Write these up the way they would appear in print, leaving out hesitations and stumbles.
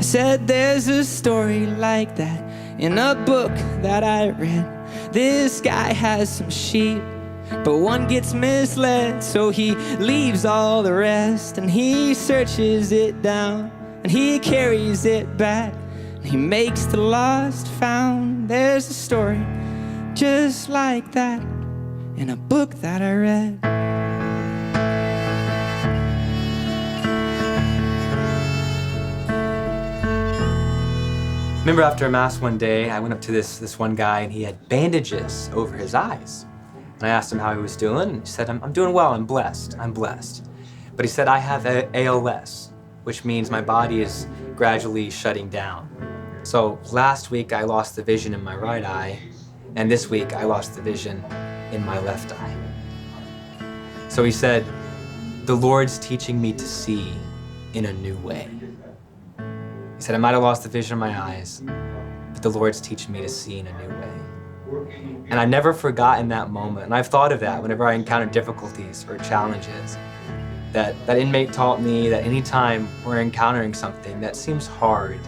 said there's a story like that in a book that I read. This guy has some sheep, but one gets misled, so he leaves all the rest, and he searches it down, and he carries it back, and he makes the lost found. There's a story just like that in a book that I read. Remember after Mass one day, I went up to this one guy and he had bandages over his eyes. And I asked him how he was doing, and he said, I'm doing well, I'm blessed. But he said, I have ALS, which means my body is gradually shutting down. So last week I lost the vision in my right eye, and this week I lost the vision in my left eye. So he said, the Lord's teaching me to see in a new way. He said, I might have lost the vision of my eyes, but the Lord's teaching me to see in a new way. And I never forgotten that moment. And I've thought of that whenever I encounter difficulties or challenges. That inmate taught me that anytime we're encountering something that seems hard,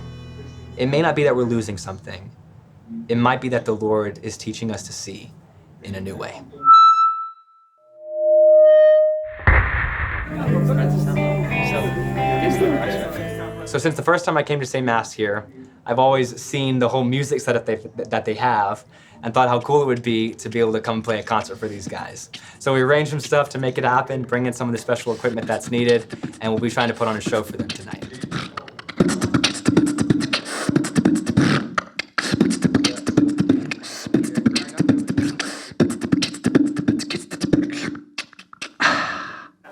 it may not be that we're losing something. It might be that the Lord is teaching us to see in a new way. So since the first time I came to say Mass here, I've always seen the whole music setup that they have and thought how cool it would be to be able to come play a concert for these guys. So we arranged some stuff to make it happen, bring in some of the special equipment that's needed, and we'll be trying to put on a show for them tonight.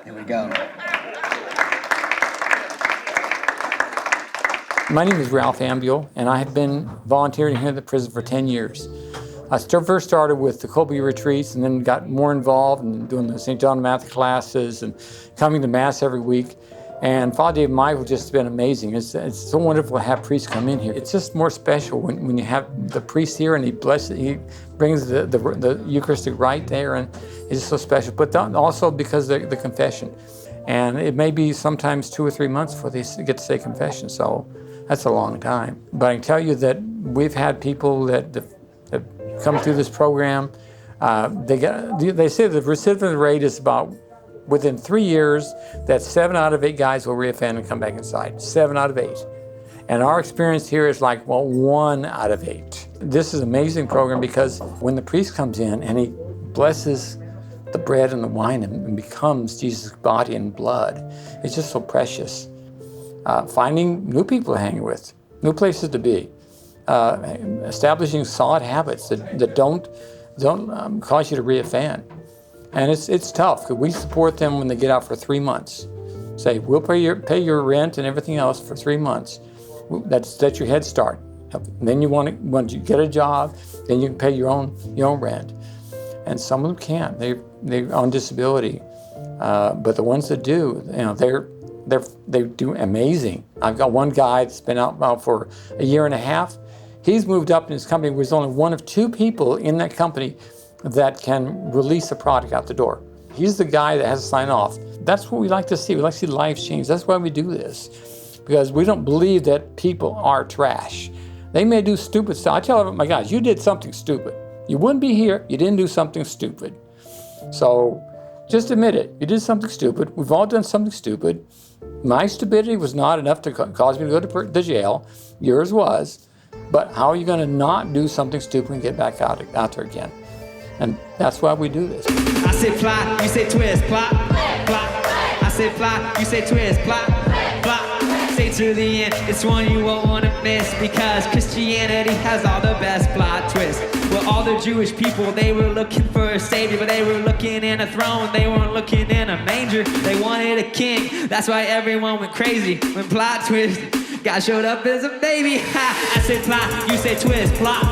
Here we go. My name is Ralph Ambuel, and I have been volunteering here at the prison for 10 years. I first started with the Colby retreats and then got more involved in doing the St. John Math classes and coming to Mass every week. And Father Dave Michael has just been amazing. It's so wonderful to have priests come in here. It's just more special when you have the priest here and he brings the Eucharistic rite there, and it's just so special. But also because of the confession. And it may be sometimes 2 or 3 months before they get to say confession, so that's a long time. But I can tell you that we've had people that come through this program. They say the recidivist rate is about, within 3 years, that 7 out of 8 guys will reoffend and come back inside. 7 out of 8. And our experience here is like, well, 1 out of 8. This is an amazing program because when the priest comes in and he blesses the bread and the wine and becomes Jesus' body and blood, it's just so precious. Finding new people to hang with, new places to be, establishing solid habits that don't cause you to reoffend. And it's tough, because we support them when they get out for 3 months. Say, we'll pay your rent and everything else for 3 months. That's your head start. And then once you get a job, then you can pay your own rent. And some of them can't. They're on disability. But the ones that do, they do amazing. I've got one guy that's been out now for a year and a half. He's moved up in his company. There's only 1 of 2 people in that company that can release a product out the door. He's the guy that has to sign off. That's what we like to see. We like to see lives change. That's why we do this, because we don't believe that people are trash. They may do stupid stuff. I tell my guys, you did something stupid. You wouldn't be here. You didn't do something stupid. So just admit it. You did something stupid. We've all done something stupid. My stupidity was not enough to cause me to go to the jail. Yours was. But how are you going to not do something stupid and get back out there again? And that's why we do this. I say fly, you say twist, plop, plop. I say fly, you say twist, plop, plop. Stay to the end, it's one you won't want to miss, because Christianity has all the best plot twists. Well, all the Jewish people, they were looking for a savior, but they were looking in a throne. They weren't looking in a manger. They wanted a king. That's why everyone went crazy when plot twist. God showed up as a baby. Ha! I say plot, you say twist, plop,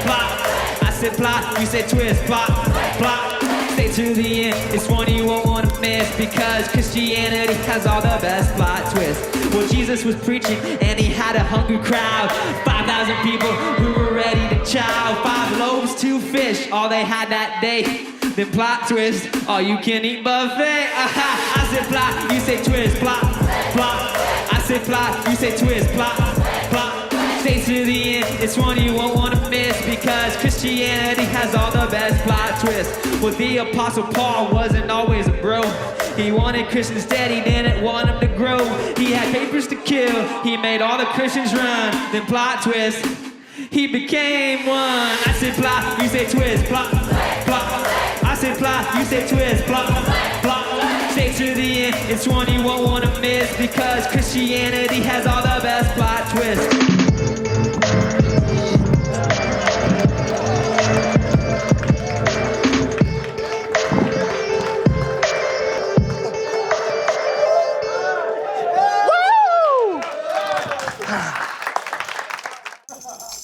plop. I say plot, you say twist, plop, plop. Stay to the end, it's one you won't want to miss, because Christianity has all the best plot twists. Well, Jesus was preaching and he had a hungry crowd, 5,000 people who were ready to chow. 5 loaves, 2 fish, all they had that day. Then plot twist, all you can eat buffet. I said plot, you say twist, plop, plop. I said plot, you say twist, plop, plop. Stay to the end, it's one you won't want to miss, because Christianity has all the best plot twists. Well, the Apostle Paul wasn't always a bro. He wanted Christians dead, he didn't want them to grow. He had papers to kill, he made all the Christians run. Then plot twist, he became one. I said plot, you say twist, plot, plot. I said plot, you say twist, plot, plot. Stay to the end, it's one you won't want to miss, because Christianity has all the best plot twists.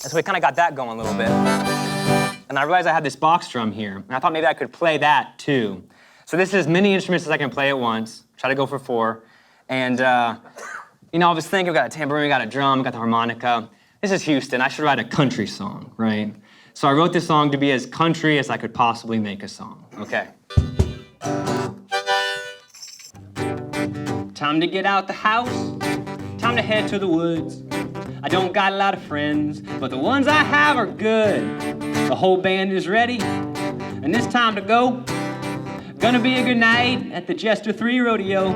So we kind of got that going a little bit. And I realized I had this box drum here, and I thought maybe I could play that too. So this is as many instruments as I can play at once. Try to go for 4. And, you know, I was thinking, we got a tambourine, we got a drum, we got the harmonica. This is Houston, I should write a country song, right? So I wrote this song to be as country as I could possibly make a song, okay? Time to get out the house, time to head to the woods. I don't got a lot of friends, but the ones I have are good. The whole band is ready, and it's time to go. Gonna be a good night at the Jester 3 rodeo.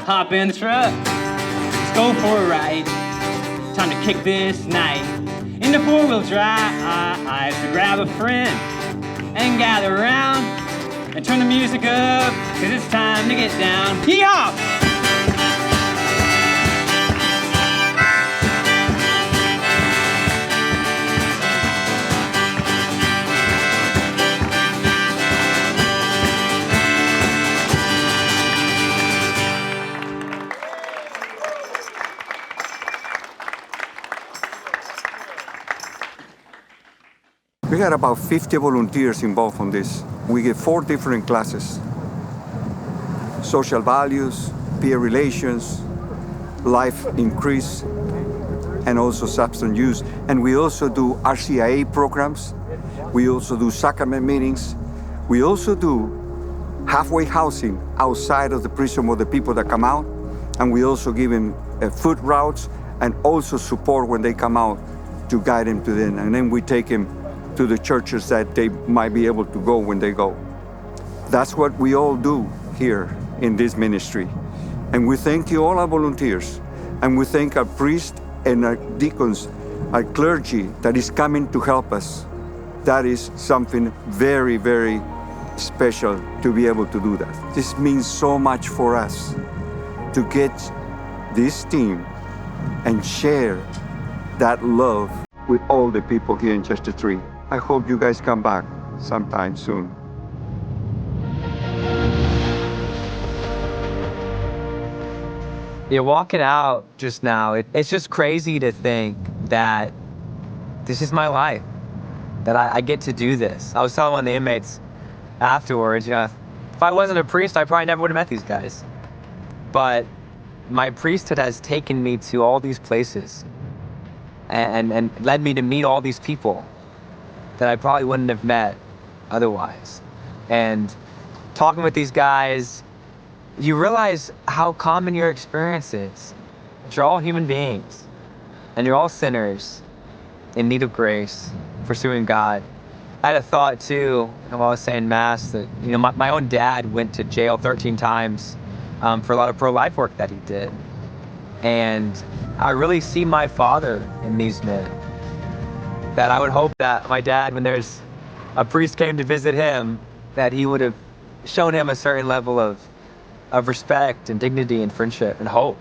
Hop in the truck, let's go for a ride. Time to kick this night into 4-wheel drive. So grab a friend and gather around and turn the music up, 'cause it's time to get down. Yeehaw! We got about 50 volunteers involved on this. We get 4 different classes: social values, peer relations, life increase, and also substance use. And we also do RCIA programs. We also do sacrament meetings. We also do halfway housing outside of the prison for the people that come out. And we also give them food routes and also support when they come out to guide them to them. And then we take them to the churches that they might be able to go when they go. That's what we all do here in this ministry. And we thank you, all our volunteers. And we thank our priests and our deacons, our clergy that is coming to help us. That is something very, very special to be able to do that. This means so much for us to get this team and share that love with all the people here in Chester 3. I hope you guys come back sometime soon. Yeah, walking out just now, it's just crazy to think that this is my life, that I get to do this. I was telling one of the inmates afterwards, you know, if I wasn't a priest, I probably never would have met these guys. But my priesthood has taken me to all these places and led me to meet all these people that I probably wouldn't have met otherwise. And talking with these guys, you realize how common your experience is. You're all human beings, and you're all sinners in need of grace, pursuing God. I had a thought too, while I was saying Mass, that my own dad went to jail 13 times for a lot of pro-life work that he did. And I really see my father in these men. That I would hope that my dad, when there's a priest came to visit him, that he would have shown him a certain level of respect and dignity and friendship and hope.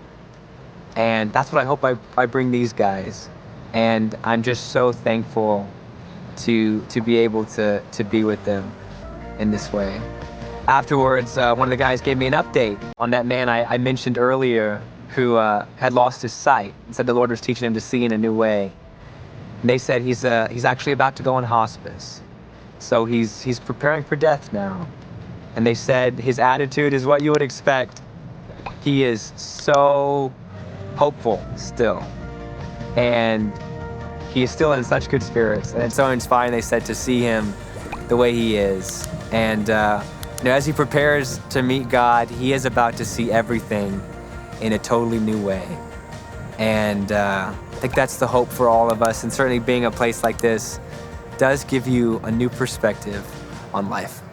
And that's what I hope I bring these guys. And I'm just so thankful to be able to be with them in this way. Afterwards, one of the guys gave me an update on that man I mentioned earlier who had lost his sight and said the Lord was teaching him to see in a new way. And they said he's actually about to go on hospice. So he's preparing for death now. And they said his attitude is what you would expect. He is so hopeful still. And he is still in such good spirits. And it's so inspiring, they said, to see him the way he is. And as he prepares to meet God, he is about to see everything in a totally new way. And I think that's the hope for all of us. And certainly being a place like this does give you a new perspective on life.